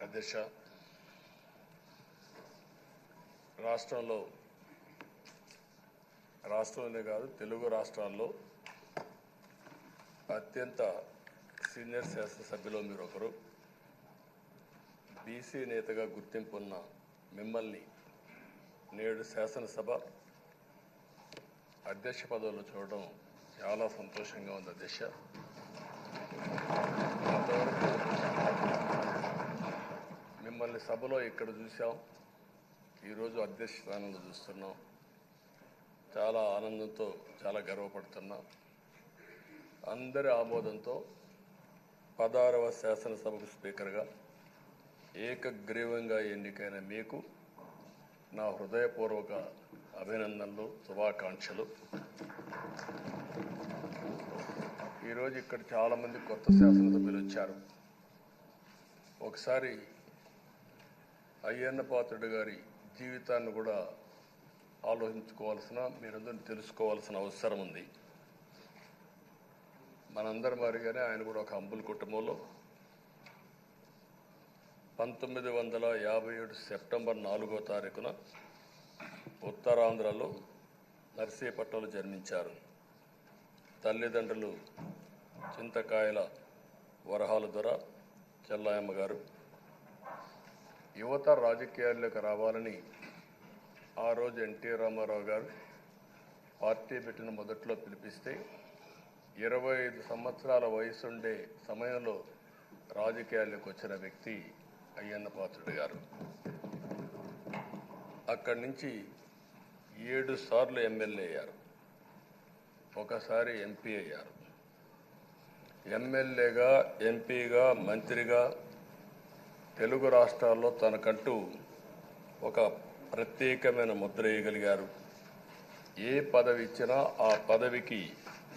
అధ్యక్ష, రాష్ట్రంలోనే కాదు తెలుగు రాష్ట్రాల్లో అత్యంత సీనియర్ శాసనసభ్యులు మీరు ఒకరు. బీసీ నేతగా గుర్తింపు ఉన్న మిమ్మల్ని నేడు శాసనసభ అధ్యక్ష పదవిలో చూడడం చాలా సంతోషంగా ఉంది అధ్యక్ష. మిమ్మల్ని సభలో ఇక్కడ చూసాం, ఈరోజు అధ్యక్ష స్థానంలో చూస్తున్నాం. చాలా ఆనందంతో చాలా గర్వపడుతున్నాం. అందరి ఆమోదంతో 16వ శాసనసభకు స్పీకర్గా ఏకగ్రీవంగా ఎన్నికైన మీకు నా హృదయపూర్వక అభినందనలు, శుభాకాంక్షలు. ఈరోజు ఇక్కడ చాలామంది కొత్త శాసనసభ్యులు వచ్చారు. ఒకసారి అయ్యన్న పాత్రుడు గారి జీవితాన్ని కూడా ఆలోచించుకోవాల్సిన, మీరందరూ తెలుసుకోవాల్సిన అవసరం ఉంది. మనందరి మాదిరిగానే ఆయన కూడా ఒక హంబుల్ కుటుంబంలో 1957 సెప్టెంబర్ 4వ తారీఖున ఉత్తరాంధ్రలో నర్సీపట్నంలో జన్మించారు. తల్లిదండ్రులు చింతకాయల వరహాల దొర చెల్లాయమ్మ గారు. యువత రాజకీయాల్లోకి రావాలని ఆ రోజు ఎన్టీ రామారావు గారు పార్టీ పెట్టిన మొదట్లో పిలిపిస్తే 25 సంవత్సరాల వయసుండే సమయంలో రాజకీయాల్లోకి వచ్చిన వ్యక్తి అయ్యన్న పాత్రుడు గారు. అక్కడి నుంచి 7 సార్లు ఎమ్మెల్యే అయ్యారు, ఒకసారి ఎంపీ అయ్యారు. ఎమ్మెల్యేగా, ఎంపీగా, మంత్రిగా తెలుగు రాష్ట్రాల్లో తనకంటూ ఒక ప్రత్యేకమైన ముద్ర వేయగలిగారు. ఏ పదవి ఇచ్చినా ఆ పదవికి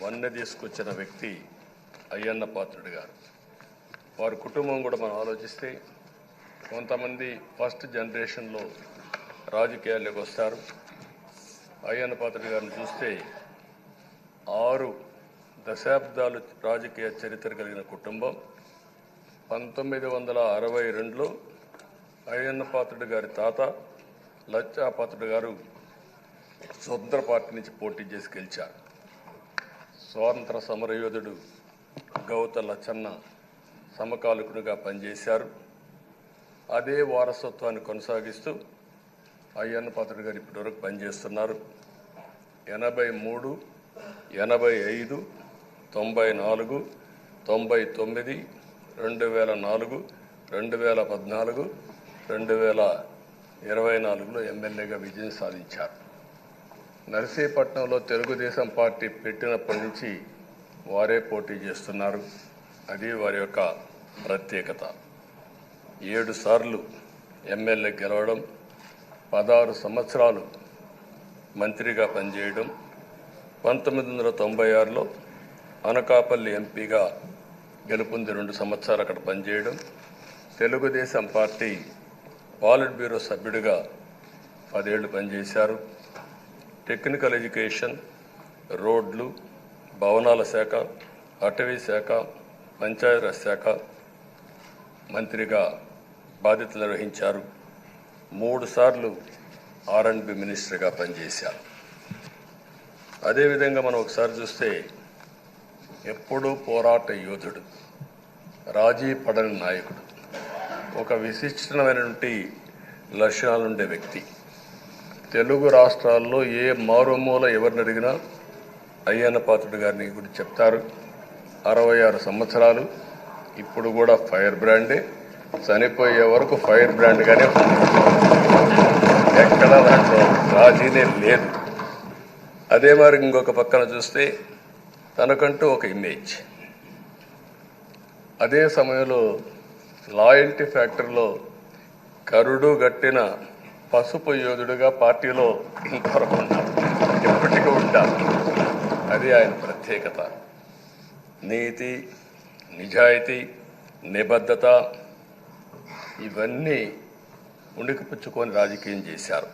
వన్నె తీసుకొచ్చిన వ్యక్తి అయ్యన్న పాత్రుడు గారు. వారి కుటుంబం కూడా మనం ఆలోచిస్తే కొంతమంది ఫస్ట్ జనరేషన్లో రాజకీయాల్లోకి వస్తారు. అయ్యన్న పాత్రుడు గారిని చూస్తే 6 దశాబ్దాలు రాజకీయ చరిత్ర కలిగిన కుటుంబం. 1962లో అయ్యన్న పాత్రుడు గారి తాత లచ్చా పాత్రుడు గారు స్వతంత్ర పార్టీ నుంచి పోటీ చేసి గెలిచారు. స్వాతంత్ర సమరయోధుడు గౌత లచ్చన్న సమకాలికునిగా పనిచేశారు. అదే వారసత్వాన్ని కొనసాగిస్తూ అయ్యన్న పాత్రుడు గారు ఇప్పటివరకు పనిచేస్తున్నారు. 83, 85, 94, 99, 2004, 2014, 2024లో ఎమ్మెల్యేగా విజయం సాధించారు. నర్సీపట్నంలో తెలుగుదేశం పార్టీ పెట్టినప్పటి నుంచి వారే పోటీ చేస్తున్నారు. అది వారి యొక్క ప్రత్యేకత. 7 సార్లు ఎమ్మెల్యే గెలవడం, 16 సంవత్సరాలు మంత్రిగా పనిచేయడం, 1996లో అనకాపల్లి ఎంపీగా గెలుపొంది 2 సంవత్సరాలు అక్కడ పనిచేయడం, తెలుగుదేశం పార్టీ పాలిట్ బ్యూరో సభ్యుడిగా 10 ఏళ్లు పనిచేశారు. టెక్నికల్ ఎడ్యుకేషన్, రోడ్లు, భవనాల శాఖ, అటవీ శాఖ, పంచాయతీరాజ్ శాఖ మంత్రిగా బాధ్యతలు నిర్వహించారు. 3 సార్లు R&B మినిస్టర్గా పనిచేశారు. అదేవిధంగా మనం ఒకసారి చూస్తే ఎప్పుడూ పోరాట యోధుడు, రాజీ పడని నాయకుడు, ఒక విశిష్టమైనటువంటి లక్షణాలుండే వ్యక్తి. తెలుగు రాష్ట్రాల్లో ఏ మారుమూల ఎవరిని అడిగినా అయ్యన్న పాత్రుడు గారిని గురించి చెప్తారు. 66 సంవత్సరాలు, ఇప్పుడు కూడా ఫైర్ బ్రాండే, చనిపోయే వరకు ఫైర్ బ్రాండ్గానే ఎక్కడ దాంట్లో రాజీనే లేదు. అదే మరి ఇంకొక పక్కన చూస్తే తనకంటూ ఒక ఇమేజ్. అదే సమయంలో లాయల్టీ ఫ్యాక్టరీలో కరుడు గట్టిన పసుపు యోధుడుగా పార్టీలో ఇంతవరకు ఉన్నారు, ఎప్పటికీ ఉంటారు. అది ఆయన ప్రత్యేకత. నీతి, నిజాయితీ, నిబద్ధత ఇవన్నీ ఉణికిపుచ్చుకొని రాజకీయం చేశారు.